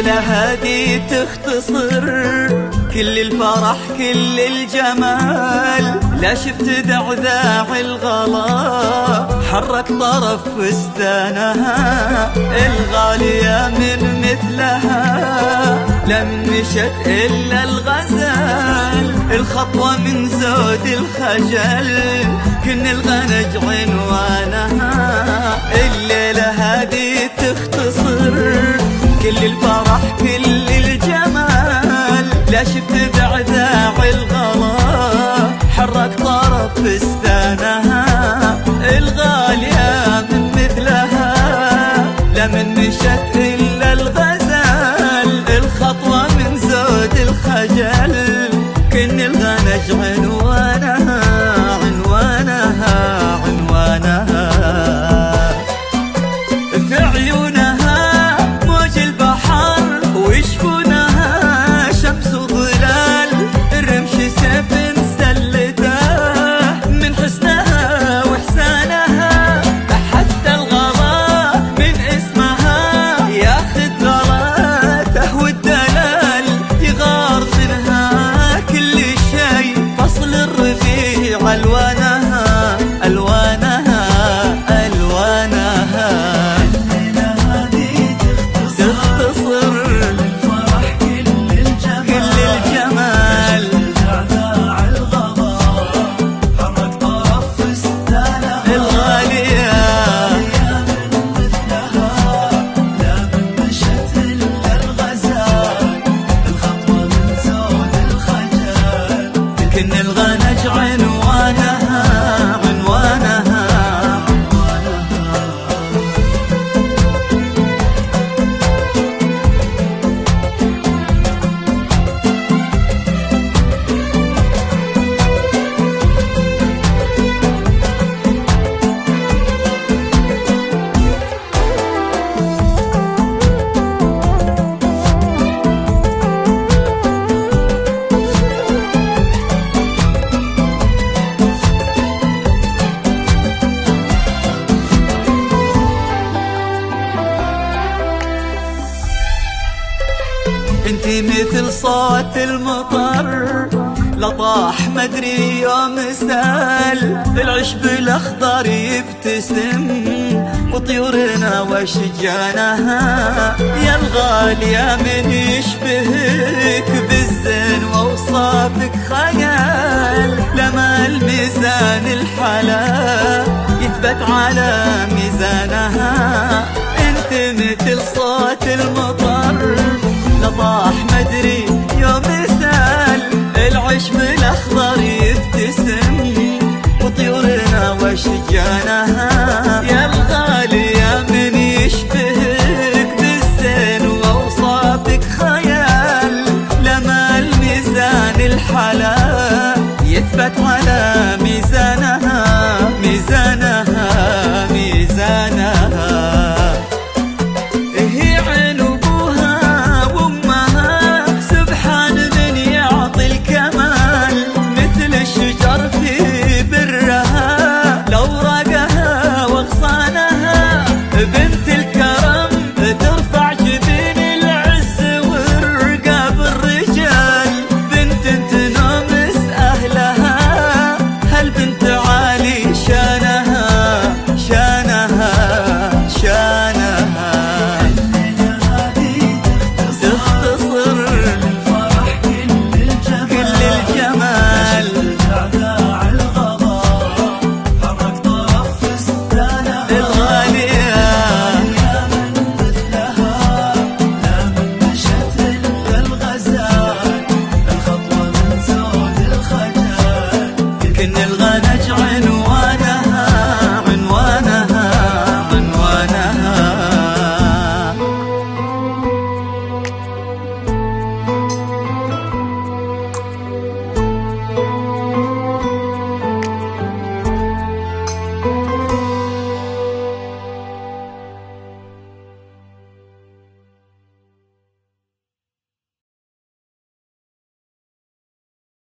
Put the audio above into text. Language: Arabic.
الليلة هادي تختصر كل الفرح كل الجمال، لا شفت دعذاع الغلا حرك طرف فستانها، الغالية من مثلها لم مشت إلا الغزال، الخطوة من زود الخجل كن الغنج عنوانها. الليلة هادي تختصر كل الفرح كل الجمال، لا شفت بعداع الغلا حرك طرف فستانها، الغالية من مثلها لا من مشت إلا الغزال، الخطوة من زود الخجل كن الغنج عنوانها عنوانها عنوانها. في عيونها موج البحر ويشفونها شمس وظلال، الرمش سيف سلته من حسنها وإحسانها، حتى الغلا من اسمها ياخذ غلاته والدلال، يغار منها كل شيء فصل الربيع ألوانها ألوانها ألوانها. كن الغنج عنوانها عنوانها. انتي مثل صوت المطر لطاح مدري يوم سال، العشب الاخضر يبتسم وطيورنا واشجانها، يا الغالية من يشبهك بالزين واوصافك خيال، لما الميزان الحلا يثبت على ميزانها، انت مثل صوت المطر لطاح مدري يوم سال، العشب الاخضر يبتسم وطيورنا واشجانها، يا الغالية من يشبهك بالزين واوصافك خيال، لما الميزان الحلا يثبت